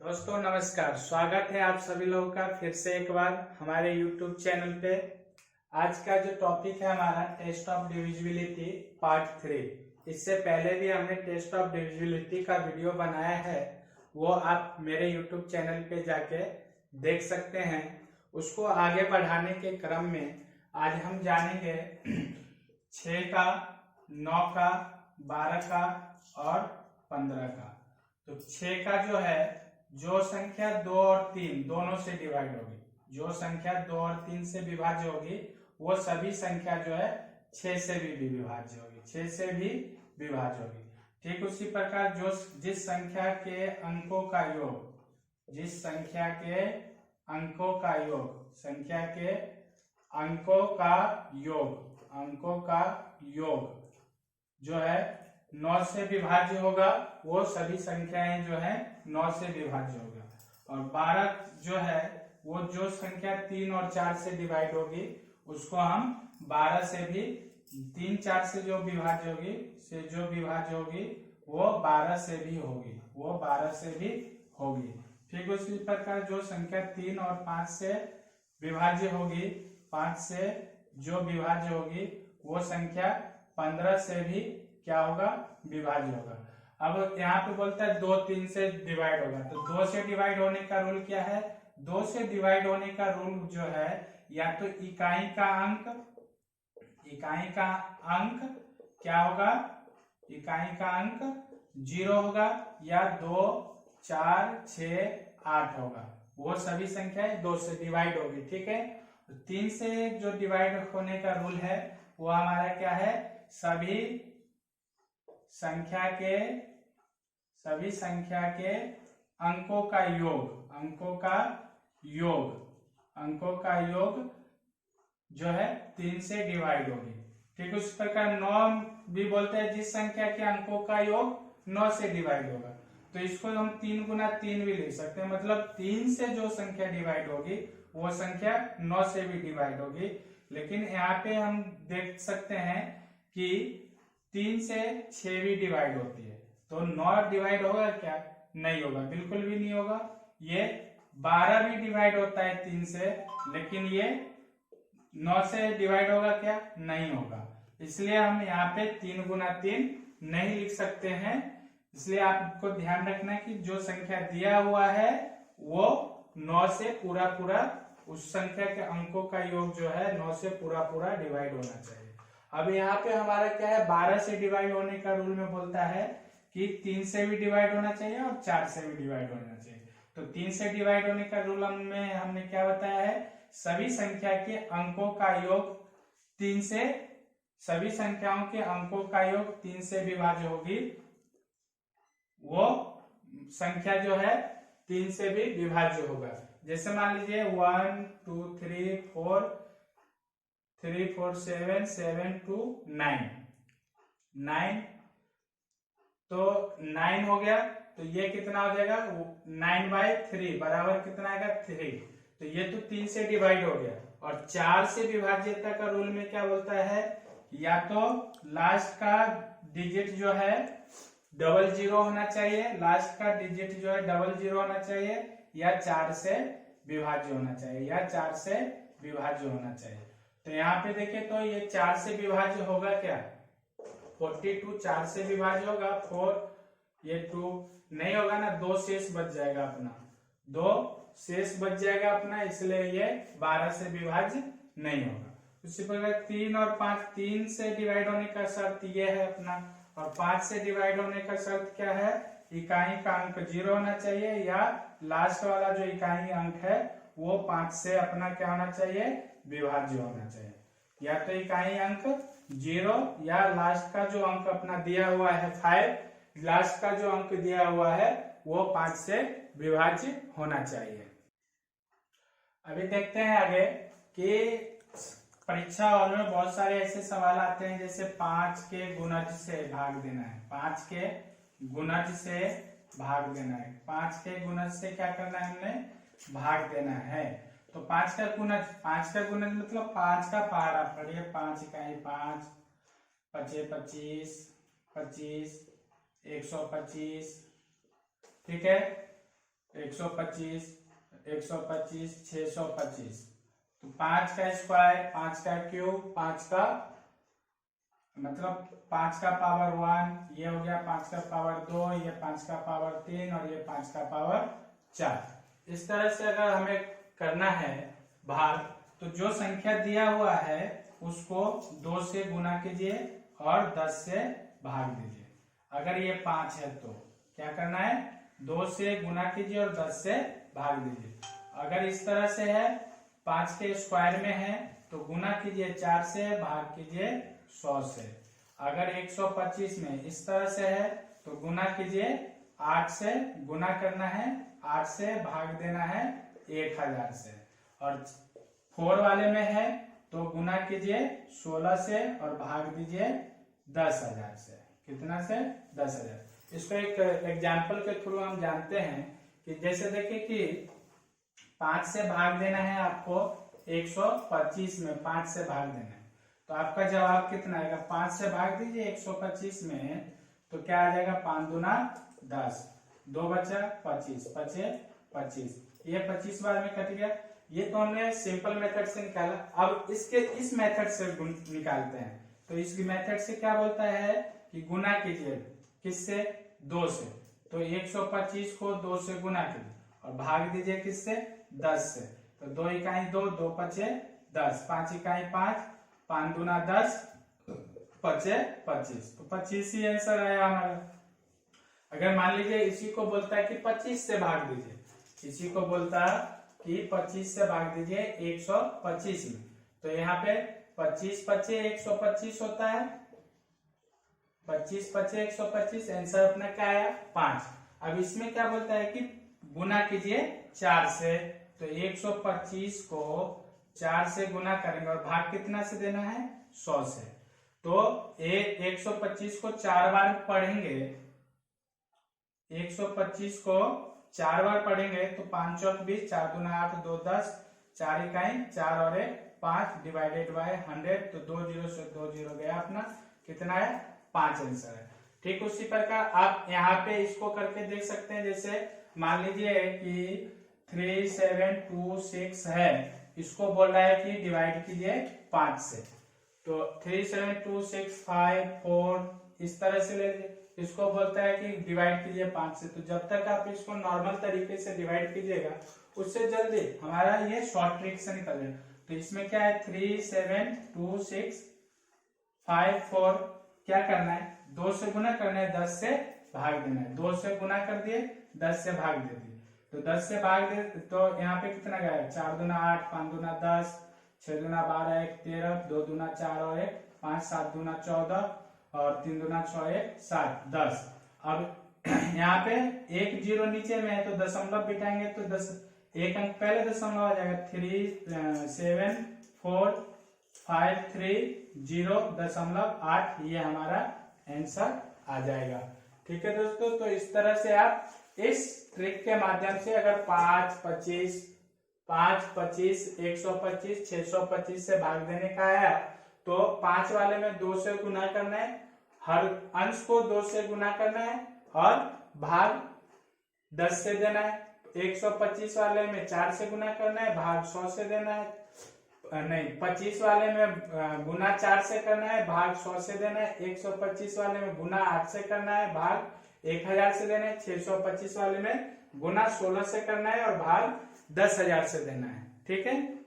दोस्तों नमस्कार, स्वागत है आप सभी लोगों का फिर से एक बार हमारे YouTube चैनल पे। आज का जो टॉपिक है हमारा टेस्ट ऑफ डिविजिबिलिटी पार्ट 3। इससे पहले भी हमने टेस्ट ऑफ डिविजिबिलिटी का वीडियो बनाया है, वो आप मेरे YouTube चैनल पे जाके देख सकते हैं। उसको आगे बढ़ाने के क्रम में आज हम जानेंगे 6 का, 9 का, 12 का और 15 का। तो 6 का जो है, जो संख्या 2 और 3 दोनों से डिवाइड होगी, जो संख्या 2 और 3 से विभाज्य होगी वो सभी संख्या जो है 6 से भी विभाज्य होगी, 6 से भी विभाज्य होगी। ठीक उसी प्रकार जिस संख्या के अंकों का योग, जिस संख्या के अंकों का योग, संख्या के अंकों का योग जो है 9 से विभाज्य होगा, वो सभी संख्याएं जो है 9 से विभाज्य होगा। और 12 जो है वो जो संख्या 3 और 4 से डिवाइड होगी उसको हम 12 से भी, 3 4 से जो विभाज्य होगी वो 12 से भी होगी, ठीक उसी प्रकार जो संख्या 3 और 5 से विभाज्य होगी, 5 से जो विभाज्य होगी वो संख्या 15 से भी क्या होगा, विभाज्य होगा। अब यहाँ पे बोलता है 2 3 से डिवाइड होगा, तो 2 से डिवाइड होने का रूल क्या है? 2 से डिवाइड होने का रूल जो है, या तो इकाई का अंक क्या होगा, इकाई का अंक 0 होगा, या 2 4 6 8 होगा, वो सभी संख्याएं 2 से डिवाइड होगी। ठीक है, 3 से जो डिवाइड होने का रूल है वो हमारा क्या है, सभी संख्या के अंकों का योग जो है 3 से डिवाइड होगी। ठीक उस प्रकार 9 भी बोलते हैं जिस संख्या के अंकों का योग 9 से डिवाइड होगा, तो इसको हम 3 गुना 3 भी लिख सकते हैं, मतलब 3 से जो संख्या डिवाइड होगी वो संख्या 9 से भी डिवाइड होगी। लेकिन यहाँ पे हम देख सकते हैं कि 3 से 6 भी डिवाइड होती है, तो 9 डिवाइड होगा क्या? नहीं होगा, बिल्कुल भी नहीं होगा। ये 12 भी डिवाइड होता है 3 से, लेकिन ये 9 से डिवाइड होगा क्या? नहीं होगा। इसलिए हम यहाँ पे 3 गुना 3 नहीं लिख सकते हैं। इसलिए आपको ध्यान रखना कि जो संख्या दिया हुआ है वो 9 से पूरा उस संख्या के अंकों का योग जो है 9 से पूरा डिवाइड होना चाहिए। अब यहाँ पे हमारा क्या है, 12 से डिवाइड होने का रूल में बोलता है कि 3 से भी डिवाइड होना चाहिए और 4 से भी डिवाइड होना चाहिए। तो 3 से डिवाइड होने का रूल में हमने क्या बताया है, सभी संख्या के अंकों का योग 3 से, सभी संख्याओं के अंकों का योग 3 से विभाज्य होगी, वो संख्या जो है 3 से भी विभाज्य होगा। जैसे मान लीजिए 1 2 3 4 3 4 7 7 2 9, तो 9 हो गया, तो ये कितना हो जाएगा, 9/3 बराबर कितना आएगा, 3। तो ये तो 3 से डिवाइड हो गया। और 4 से विभाज्यता का रूल में क्या बोलता है, या तो लास्ट का डिजिट जो है 00 होना चाहिए, लास्ट का डिजिट जो है 00 होना चाहिए, या 4 से विभाज्य होना चाहिए, तो यहाँ पे देखें तो ये 4 से विभाज्य होगा क्या, 42 4 से विभाज्य होगा, 4 ये 2 नहीं होगा ना, 2 शेष बच जाएगा अपना, इसलिए ये 12 से विभाज्य नहीं होगा। उसी प्रकार 3 और 5, 3 से डिवाइड होने का शर्त ये है अपना, और 5 से डिवाइड होने का शर्त क्या है, इकाई का अंक 0 होना चाहिए, या लास्ट वाला जो इकाई अंक है वो 5 से अपना क्या होना चाहिए, विभाज्य होना चाहिए। या तो इकाई अंक 0, या लास्ट का जो अंक अपना दिया हुआ है 5, लास्ट का जो अंक दिया हुआ है वो 5 से विभाज्य होना चाहिए। अभी देखते हैं आगे कि परीक्षा हॉल में बहुत सारे ऐसे सवाल आते हैं, जैसे 5 के गुणज से भाग देना है, 5 के गुणज से भाग देना है, 5 के गुणज से क्या करना है, हमने भाग देना है। तो 5 का गुणज मतलब 5 का पहाड़ा पढ़िए, 5 इकाई 5 5 25 25 125, ठीक है। 125, 125, 625। तो 5 का स्क्वायर, 5 का क्यूब, 5 का मतलब 5 का पावर 1, ये हो गया 5 का पावर 2, ये 5 का पावर 3 और ये 5 का पावर 4। इस तरह से अगर हमें करना है भाग, तो जो संख्या दिया हुआ है उसको 2 से गुना कीजिए और 10 से भाग दीजिए। अगर ये 5 है तो क्या करना है, 2 से गुना कीजिए और 10 से भाग दीजिए। अगर इस तरह से है, 5 के स्क्वायर में है तो गुना कीजिए 4 से, भाग कीजिए 100 से। अगर 125 में इस तरह से है तो गुना कीजिए 8 से, गुना करना है 8 से, भाग देना है 1000 से। और 4 वाले में है तो गुना कीजिए 16 से और भाग दीजिए 10,000 से। कितना से? 10,000। इसको एक एग्जाम्पल के थ्रू हम जानते हैं कि जैसे देखिए कि 5 से भाग देना है आपको 125 में, 5 से भाग देना है तो आपका जवाब कितना आएगा? 5 से भाग दीजिए 125 में तो क्या आ जाएगा? 5 दूना 10, 2 बचा 25, 25, ये 25 बार में कट गया। ये तो हमने सिंपल मेथड से निकाला। अब इसके इस मेथड से निकालते हैं। तो इस मेथड से क्या बोलता है कि गुना कीजिए किससे? 2 से। तो 125 को 2 से गुना कीजिए और भाग दीजिए किससे? 10 से। तो 2 इकाई 2, 2 पचे 10, 5 इकाई 5, 5 दूना 10, पचे 25। तो 25 ही आंसर आया हमारा। अगर मान लीजिए इसी को बोलता है कि 25 से भाग दीजिए, इसी को बोलता है कि 25 से भाग दीजिए 125 में, तो यहाँ पे 25 पचे 125 होता है, 25 पचे 125, आंसर अपना क्या आया? 5। अब इसमें क्या बोलता है कि गुना कीजिए 4 से, तो 125 को 4 से गुना करेंगे और भाग कितना से देना है? 100 से। तो 125 को 4 बार पढ़ेंगे, 125 को 4 बार पढ़ेंगे तो 5 चौक 20, 4 दूना 8, 2 10, 4 इकाई 4 और 1 5, डिवाइडेड बाय 100, तो 2 जीरो से 2 जीरो गया अपना, कितना है? 5 आंसर है। ठीक उसी प्रकार आप यहाँ पे इसको करके देख सकते हैं। जैसे मान लीजिए कि 3726 है, इसको बोल रहा है कि डिवाइड कीजिए 5 से, तो 37265 इस तरह से ले लीजिए। इसको बोलता है कि डिवाइड कीजिए 5 से, तो जब तक आप इसको नॉर्मल तरीके से डिवाइड कीजिएगा उससे जल्दी हमारा ये शॉर्ट ट्रिक से निकल जाएगा। तो इसमें क्या है? 37265 क्या करना है? 2 से गुना करना है, 10 से भाग देना है। 2 से गुना कर दिए, 10 से भाग दे दिए, तो 10 से भाग दे तो यहाँ पे कितना गया? 4 दूना 8, 5 दूना 10, 6 दूना 12, 1 13, 2 दूना 4 और 1 5, 7 दूना 14 और 3 दूना 6, 1 7, 10। अब यहाँ पे एक जीरो नीचे में है तो दशमलव बिठाएंगे तो 10, एक अंक पहले दशमलव आ जाएगा, 37453.0.8, ये हमारा आंसर आ जाएगा। ठीक है दोस्तों, तो इस तरह से आप इस ट्रिक के माध्यम से अगर 5, 25, 125, 625 से भाग देने का आया तो 5 वाले में 2 से गुना करना है, हर अंश को 2 से गुना करना है और भाग 10 से देना है। 125 वाले में 4 से गुना करना है, भाग 100 से देना है, नहीं 25 वाले में गुना 4 से करना है, भाग 100 से देना है। 125 वाले में गुना 8 से करना है, भाग 1000 से देना है। 625 वाले में गुना 16 से करना है और भाग 10,000 से देना है। ठीक है।